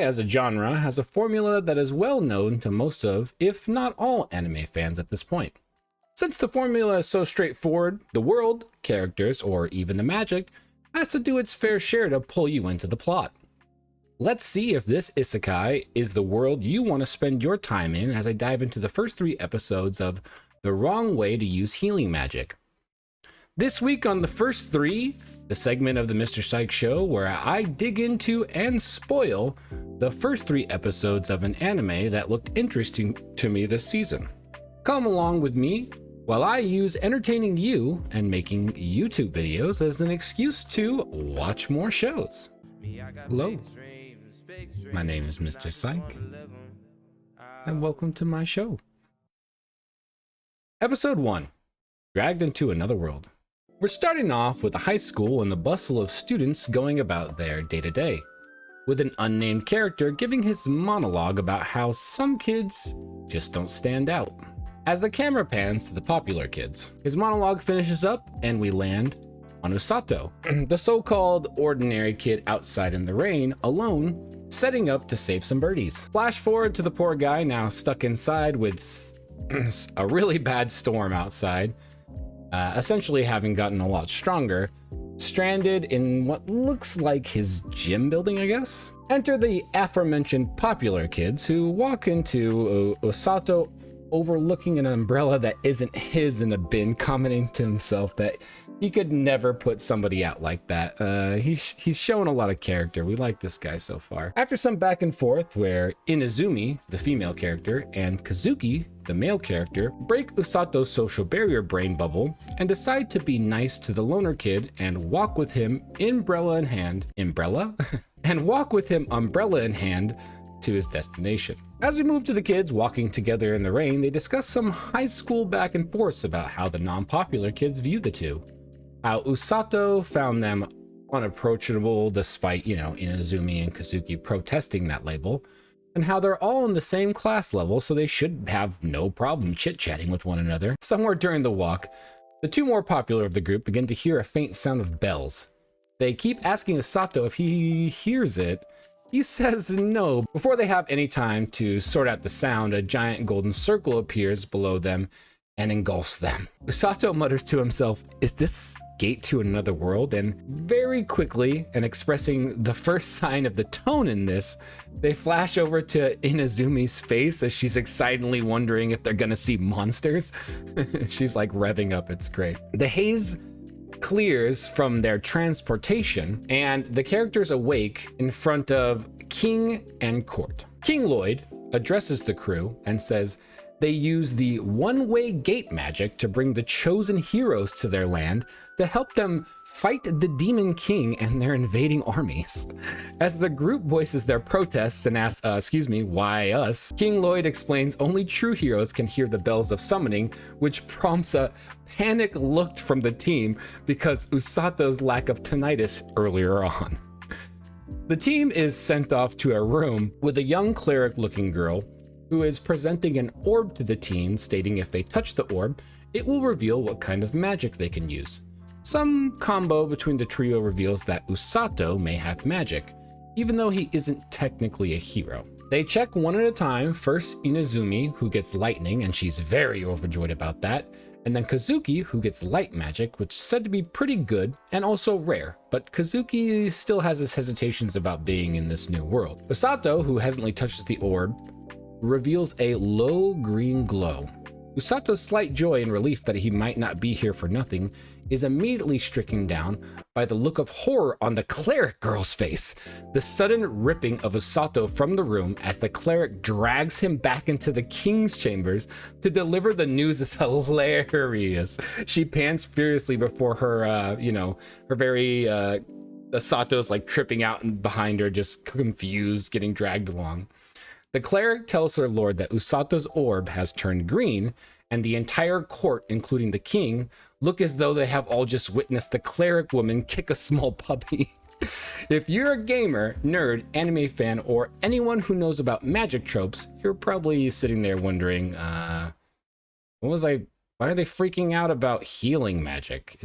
as a genre has a formula that is well known to most of, if not all, anime fans at this point. Since the formula is so straightforward, the world, characters, or even the magic has to do its fair share to pull you into the plot. Let's see if this isekai is the world you want to spend your time in as I dive into the first 3 episodes of The Wrong Way to Use Healing Magic. This week on the first 3, the segment of the Mr. Psyke Show where I dig into and spoil the first 3 episodes of an anime that looked interesting to me this season. Come along with me while I use entertaining you and making YouTube videos as an excuse to watch more shows. Hello, my name is Mr. Psyke, and welcome to my show. Episode 1, Dragged into Another World. We're starting off with a high school and the bustle of students going about their day-to-day, with an unnamed character giving his monologue about how some kids just don't stand out. As the camera pans to the popular kids, his monologue finishes up and we land on Usato, the so-called ordinary kid outside in the rain, alone, setting up to save some birdies. Flash forward to the poor guy now stuck inside with a really bad storm outside, essentially having gotten a lot stronger, stranded in what looks like his gym building, I guess. Enter the aforementioned popular kids who walk into Usato overlooking an umbrella that isn't his in a bin, commenting to himself that he could never put somebody out like that. He's shown a lot of character. We like this guy so far. After some back and forth where Inazumi, the female character, and Kazuki, the male character, break Usato's social barrier brain bubble and decide to be nice to the loner kid and walk with him umbrella in hand to his destination. As we move to the kids walking together in the rain, they discuss some high school back and forth about how the non-popular kids view the two. How Usato found them unapproachable despite, Inazumi and Kazuki protesting that label, and how they're all in the same class level, so they should have no problem chit-chatting with one another. Somewhere during the walk, the 2 more popular of the group begin to hear a faint sound of bells. They keep asking Usato if he hears it. He says no. Before they have any time to sort out the sound, a giant golden circle appears below them and engulfs them. Usato mutters to himself, "Is this gate to another world?" And very quickly, and expressing the first sign of the tone in this, they flash over to Inazumi's face as she's excitedly wondering if they're gonna see monsters. She's like revving up, it's great. The haze clears from their transportation and the characters awake in front of King and Court. King Lloyd addresses the crew and says they use the one-way gate magic to bring the chosen heroes to their land to help them fight the Demon King and their invading armies. As the group voices their protests and asks, why us? King Lloyd explains only true heroes can hear the bells of summoning, which prompts a panic look from the team because Usato's lack of tinnitus earlier on. The team is sent off to a room with a young cleric-looking girl who is presenting an orb to the team, stating if they touch the orb, it will reveal what kind of magic they can use. Some combo between the trio reveals that Usato may have magic, even though he isn't technically a hero. They check one at a time, first Inazumi, who gets lightning, and she's very overjoyed about that, and then Kazuki, who gets light magic, which is said to be pretty good and also rare, but Kazuki still has his hesitations about being in this new world. Usato, who hesitantly touches the orb, reveals a low green glow. Usato's slight joy and relief that he might not be here for nothing is immediately stricken down by the look of horror on the cleric girl's face. The sudden ripping of Usato from the room as the cleric drags him back into the king's chambers to deliver the news is hilarious. She pants furiously before her, her very, Usato's like tripping out and behind her, just confused, getting dragged along. The cleric tells her lord that Usato's orb has turned green, and the entire court, including the king, look as though they have all just witnessed the cleric woman kick a small puppy. If you're a gamer, nerd, anime fan, or anyone who knows about magic tropes, you're probably sitting there wondering, why are they freaking out about healing magic?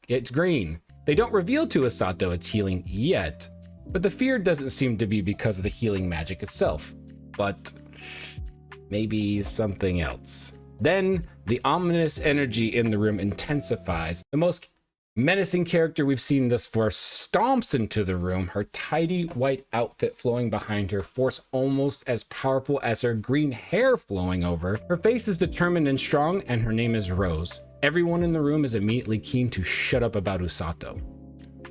It's green. They don't reveal to Usato it's healing yet, But the fear doesn't seem to be because of the healing magic itself, but maybe something else. Then the ominous energy in the room intensifies. The most menacing character we've seen thus far stomps into the room, her tidy white outfit flowing behind her, force almost as powerful as her green hair flowing over. Her face is determined and strong, and her name is Rose. Everyone in the room is immediately keen to shut up about Usato.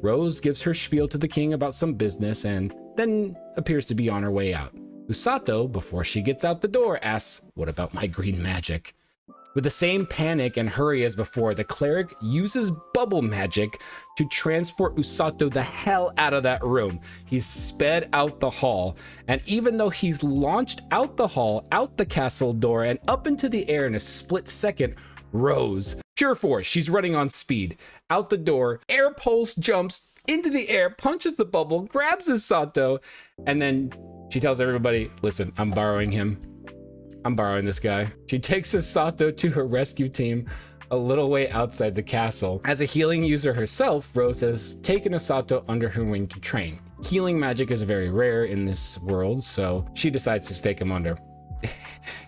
Rose gives her spiel to the king about some business and then appears to be on her way out. Usato, before she gets out the door, asks, "What about my green magic?" With the same panic and hurry as before, the cleric uses bubble magic to transport Usato the hell out of that room. He's sped out the hall, and even though he's launched out the hall, out the castle door, and up into the air in a split second, Rose, pure force, she's running on speed, out the door, air pulse jumps into the air, punches the bubble, grabs Usato, and then she tells everybody, "Listen, I'm borrowing him. I'm borrowing this guy." She takes Usato to her rescue team a little way outside the castle. As a healing user herself, Rose has taken Usato under her wing to train. Healing magic is very rare in this world, so she decides to take him under.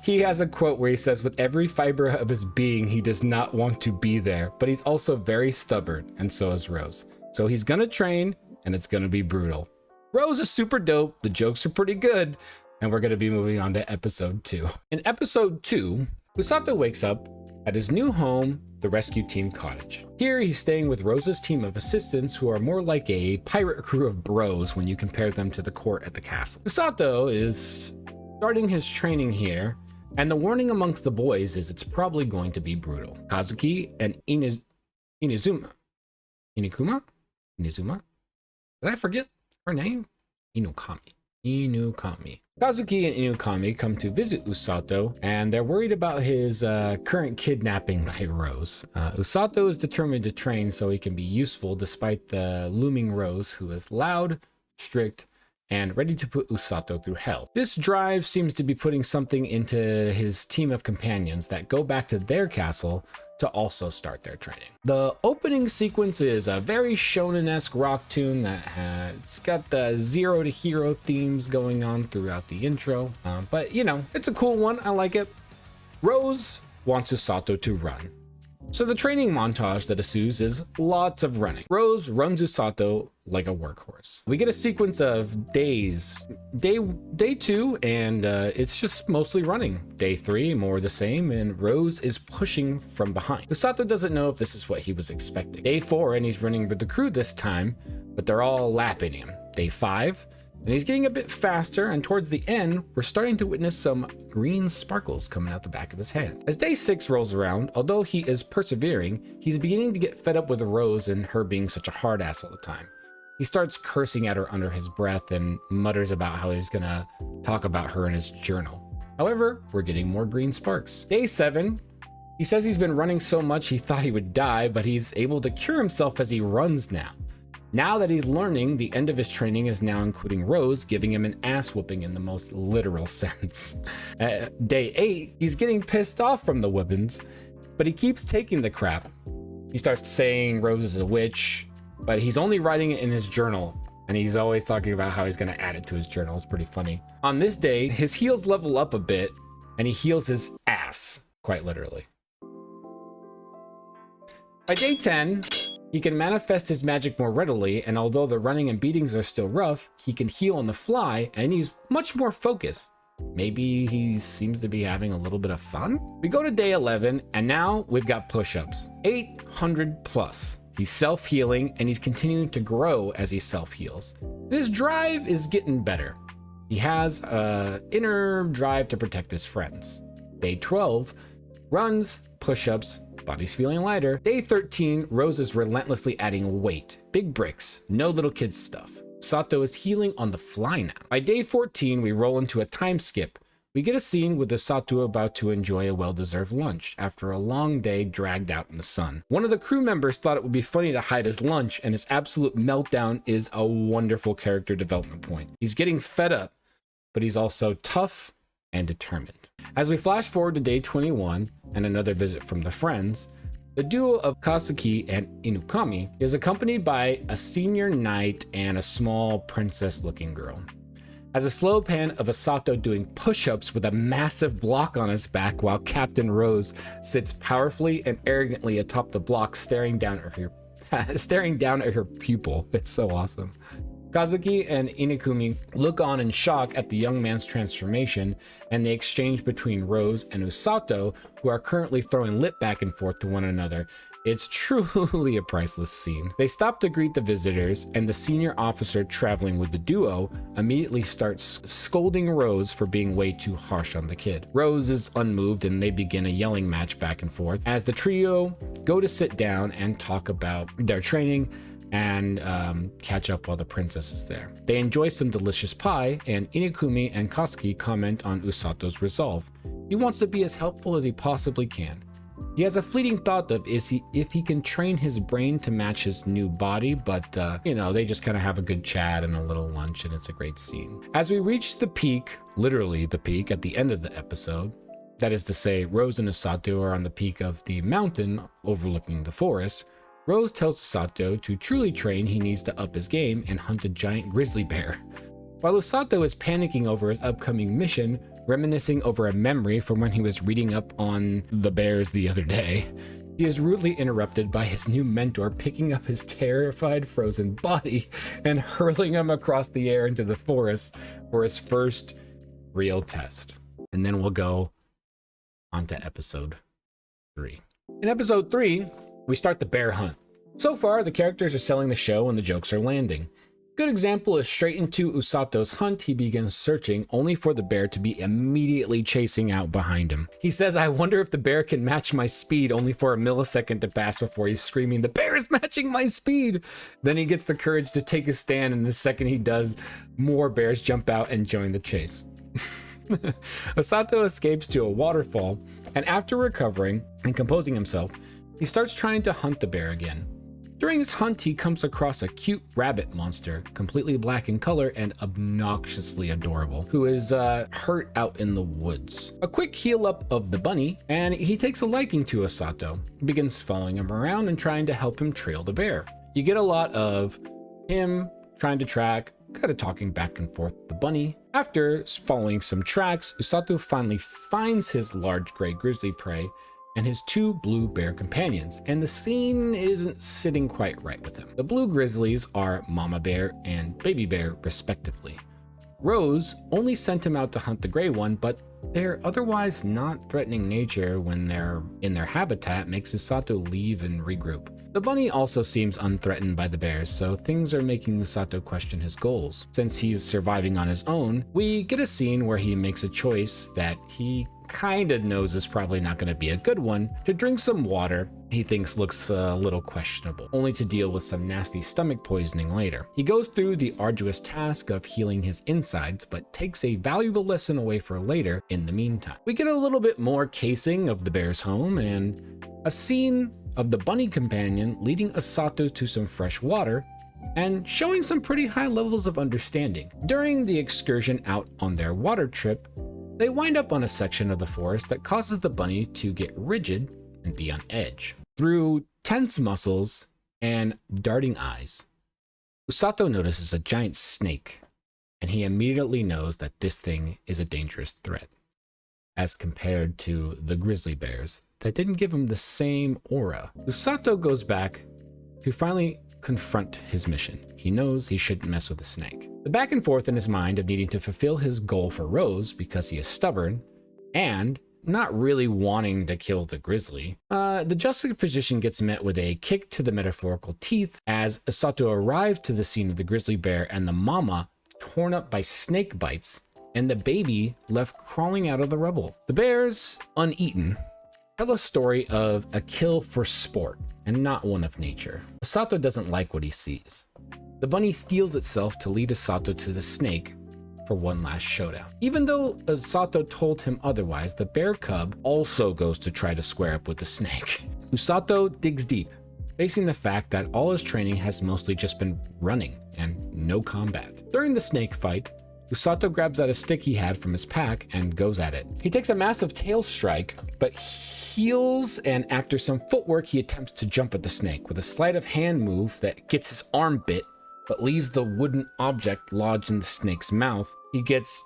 He has a quote where he says, "With every fiber of his being, he does not want to be there, but he's also very stubborn, and so is Rose. So he's gonna train, and it's gonna be brutal." Rose is super dope, the jokes are pretty good, and we're gonna be moving on to episode 2. In episode 2, Usato wakes up at his new home, the rescue team cottage. Here, he's staying with Rose's team of assistants who are more like a pirate crew of bros when you compare them to the court at the castle. Usato is starting his training here, and the warning amongst the boys is it's probably going to be brutal. Kazuki and Inazuma. Did I forget her name? Inukami. Kazuki and Inukami come to visit Usato, and they're worried about his current kidnapping by Rose. Usato is determined to train so he can be useful despite the looming Rose, who is loud, strict, and ready to put Usato through hell. This drive seems to be putting something into his team of companions that go back to their castle to also start their training. The opening sequence is a very shonen-esque rock tune that has got the Zero to Hero themes going on throughout the intro, but you know, it's a cool one. I like it. Rose wants Usato to run, so the training montage that ensues is lots of running. Rose runs Usato like a workhorse. We get a sequence of days. Day 2, and it's just mostly running. Day 3, more the same, and Rose is pushing from behind. Usato doesn't know if this is what he was expecting. Day 4, and he's running with the crew this time, but they're all lapping him. Day 5, and he's getting a bit faster, and towards the end, we're starting to witness some green sparkles coming out the back of his hand. As day 6 rolls around, although he is persevering, he's beginning to get fed up with Rose and her being such a hard ass all the time. He starts cursing at her under his breath and mutters about how he's gonna talk about her in his journal. However, we're getting more green sparks. Day 7, he says he's been running so much he thought he would die, but he's able to cure himself as he runs now. Now that he's learning, the end of his training is now including Rose, giving him an ass whooping in the most literal sense. Day 8, he's getting pissed off from the whippings, but he keeps taking the crap. He starts saying Rose is a witch, but he's only writing it in his journal, and he's always talking about how he's gonna add it to his journal. It's pretty funny. On this day, his heals level up a bit, and he heals his ass, quite literally. By day 10, he can manifest his magic more readily, and although the running and beatings are still rough, he can heal on the fly, and he's much more focused. Maybe he seems to be having a little bit of fun? We go to day 11, and now we've got push-ups. 800 plus. He's self-healing, and he's continuing to grow as he self-heals. His drive is getting better. He has an inner drive to protect his friends. Day 12, runs, push-ups, body's feeling lighter. Day 13, Rose is relentlessly adding weight. Big bricks, no little kid stuff. Sato is healing on the fly now. By day 14, we roll into a time skip. We get a scene with the Sato about to enjoy a well-deserved lunch after a long day dragged out in the sun. One of the crew members thought it would be funny to hide his lunch, and his absolute meltdown is a wonderful character development point. He's getting fed up, but he's also tough and determined. As we flash forward to day 21 and another visit from the friends, The duo of Kazuki and Inukami is accompanied by a senior knight and a small princess-looking girl. As a slow pan of Usato doing push-ups with a massive block on his back while Captain Rose sits powerfully and arrogantly atop the block staring down at her pupil. It's so awesome. Kazuki and Inukami look on in shock at the young man's transformation and the exchange between Rose and Usato, who are currently throwing lip back and forth to one another. It's truly a priceless scene. They stop to greet the visitors, and the senior officer traveling with the duo immediately starts scolding Rose for being way too harsh on the kid. Rose is unmoved, and they begin a yelling match back and forth as the trio go to sit down and talk about their training and catch up while the princess is there. They enjoy some delicious pie, and Inukami and Kazuki comment on Usato's resolve. He wants to be as helpful as he possibly can. He has a fleeting thought of if he can train his brain to match his new body, but they just kind of have a good chat and a little lunch, and it's a great scene. As we reach the peak, literally the peak at the end of the episode, that is to say, Rose and Usato are on the peak of the mountain overlooking the forest. Rose tells Usato to truly train, he needs to up his game and hunt a giant grizzly bear. While Usato is panicking over his upcoming mission, reminiscing over a memory from when he was reading up on the bears the other day, he is rudely interrupted by his new mentor picking up his terrified frozen body and hurling him across the air into the forest for his first real test. And then we'll go on to episode 3. In episode 3, we start the bear hunt. So far, the characters are selling the show and the jokes are landing. Good example is straight into Usato's hunt. He begins searching only for the bear to be immediately chasing out behind him. He says, "I wonder if the bear can match my speed," only for a millisecond to pass before he's screaming, "The bear is matching my speed!" Then he gets the courage to take a stand, and the second he does, more bears jump out and join the chase. Usato escapes to a waterfall, and after recovering and composing himself, he starts trying to hunt the bear again. During his hunt, he comes across a cute rabbit monster, completely black in color and obnoxiously adorable, who is hurt out in the woods. A quick heal up of the bunny, and he takes a liking to Usato, begins following him around and trying to help him trail the bear. You get a lot of him trying to track, kind of talking back and forth the bunny. After following some tracks, Usato finally finds his large gray grizzly prey and his 2 blue bear companions, and the scene isn't sitting quite right with him. The blue grizzlies are Mama Bear and Baby Bear, respectively. Rose only sent him out to hunt the gray one, but their otherwise not threatening nature when they're in their habitat makes Usato leave and regroup. The bunny also seems unthreatened by the bears, so things are making Usato question his goals. Since he's surviving on his own, we get a scene where he makes a choice that he kinda knows is probably not gonna be a good one, to drink some water he thinks looks a little questionable, only to deal with some nasty stomach poisoning later. He goes through the arduous task of healing his insides, but takes a valuable lesson away for later in the meantime. We get a little bit more casing of the bear's home and a scene of the bunny companion leading Usato to some fresh water and showing some pretty high levels of understanding. During the excursion out on their water trip, they wind up on a section of the forest that causes the bunny to get rigid and be on edge. Through tense muscles and darting eyes, Usato notices a giant snake, and he immediately knows that this thing is a dangerous threat, as compared to the grizzly bears that didn't give him the same aura. Usato goes back to finally confront his mission. He knows he shouldn't mess with the snake. The back and forth in his mind of needing to fulfill his goal for Rose because he is stubborn and not really wanting to kill the grizzly. The juxtaposition gets met with a kick to the metaphorical teeth as Usato arrives to the scene of the grizzly bear and the mama torn up by snake bites and the baby left crawling out of the rubble. The bears, uneaten, tell a story of a kill for sport and not one of nature. Usato doesn't like what he sees. The bunny steels itself to lead Usato to the snake for one last showdown. Even though Usato told him otherwise, the bear cub also goes to try to square up with the snake. Usato digs deep, facing the fact that all his training has mostly just been running and no combat. During the snake fight, Usato grabs out a stick he had from his pack and goes at it. He takes a massive tail strike, but heals, and after some footwork, he attempts to jump at the snake with a sleight of hand move that gets his arm bit, but leaves the wooden object lodged in the snake's mouth. He gets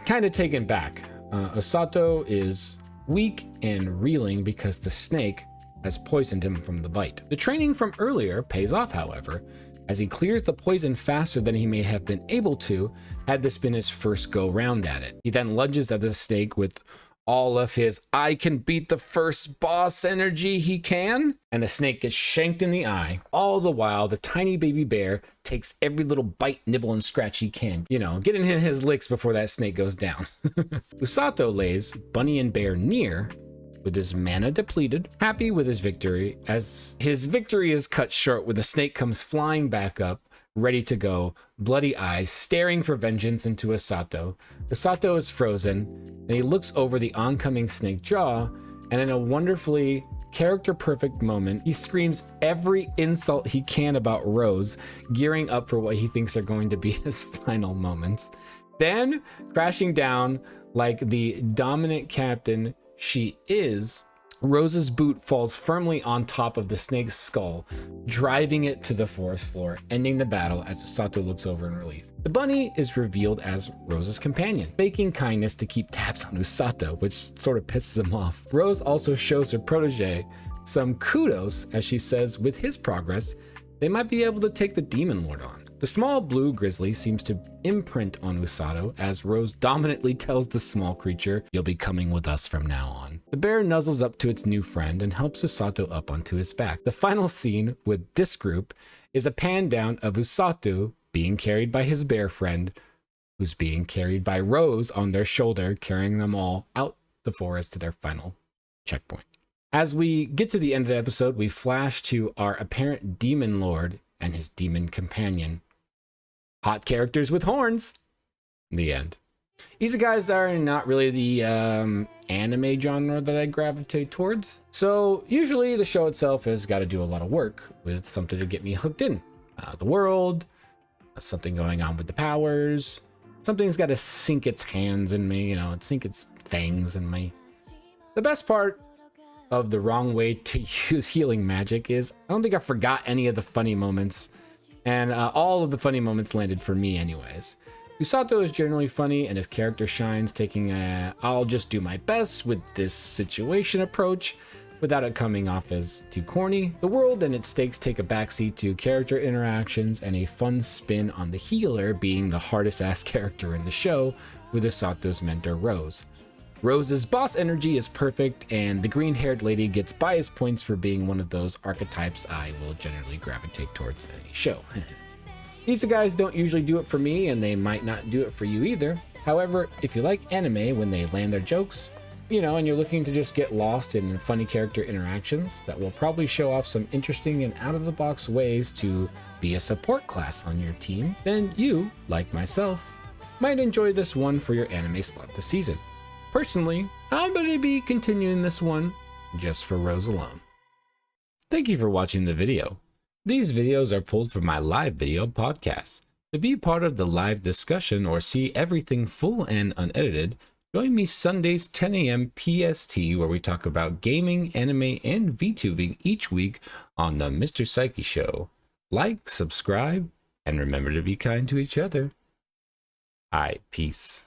kind of taken back. Usato is weak and reeling because the snake has poisoned him from the bite. The training from earlier pays off, however, as he clears the poison faster than he may have been able to had this been his first go round at it. He then lunges at the snake with all of his "I can beat the first boss" energy he can, and the snake gets shanked in the eye. All the while, the tiny baby bear takes every little bite, nibble, and scratch he can, getting him his licks before that snake goes down. Usato lays Bunny and Bear near, with his mana depleted, happy with his victory, as his victory is cut short when the snake comes flying back up, ready to go, bloody eyes staring for vengeance into Usato. Usato is frozen, and he looks over the oncoming snake jaw, and in a wonderfully character-perfect moment, he screams every insult he can about Rose, gearing up for what he thinks are going to be his final moments. Then, crashing down like the dominant captain she is, Rose's boot falls firmly on top of the snake's skull, driving it to the forest floor, ending the battle as Usato looks over in relief. The bunny is revealed as Rose's companion, faking kindness to keep tabs on Usato, which sort of pisses him off. Rose also shows her protege some kudos as she says with his progress, they might be able to take the Demon Lord on. The small blue grizzly seems to imprint on Usato as Rose dominantly tells the small creature, "You'll be coming with us from now on." The bear nuzzles up to its new friend and helps Usato up onto his back. The final scene with this group is a pan down of Usato being carried by his bear friend, who's being carried by Rose on their shoulder, carrying them all out the forest to their final checkpoint. As we get to the end of the episode, we flash to our apparent demon lord and his demon companion. Hot characters with horns. The end. Isekais are not really the anime genre that I gravitate towards. So usually the show itself has got to do a lot of work with something to get me hooked in. The world, something going on with the powers. Something's got to sink its hands in me, sink its fangs in me. The best part of the wrong way to use healing magic is I don't think I forgot any of the funny moments, and all of the funny moments landed for me anyways. Usato is generally funny and his character shines, taking a "I'll just do my best with this situation" approach without it coming off as too corny. The world and its stakes take a backseat to character interactions and a fun spin on the healer being the hardest ass character in the show with Usato's mentor Rose. Rose's boss energy is perfect, and the green-haired lady gets bias points for being one of those archetypes I will generally gravitate towards in any show. Isekais don't usually do it for me, and they might not do it for you either. However, if you like anime when they land their jokes, and you're looking to just get lost in funny character interactions that will probably show off some interesting and out-of-the-box ways to be a support class on your team, then you, like myself, might enjoy this one for your anime slot this season. Personally, I'm going to be continuing this one just for Rose alone. Thank you for watching the video. These videos are pulled from my live video podcast. To be part of the live discussion or see everything full and unedited, join me Sundays 10 a.m. PST where we talk about gaming, anime, and VTubing each week on the Mr. Psyche Show. Like, subscribe, and remember to be kind to each other. Peace.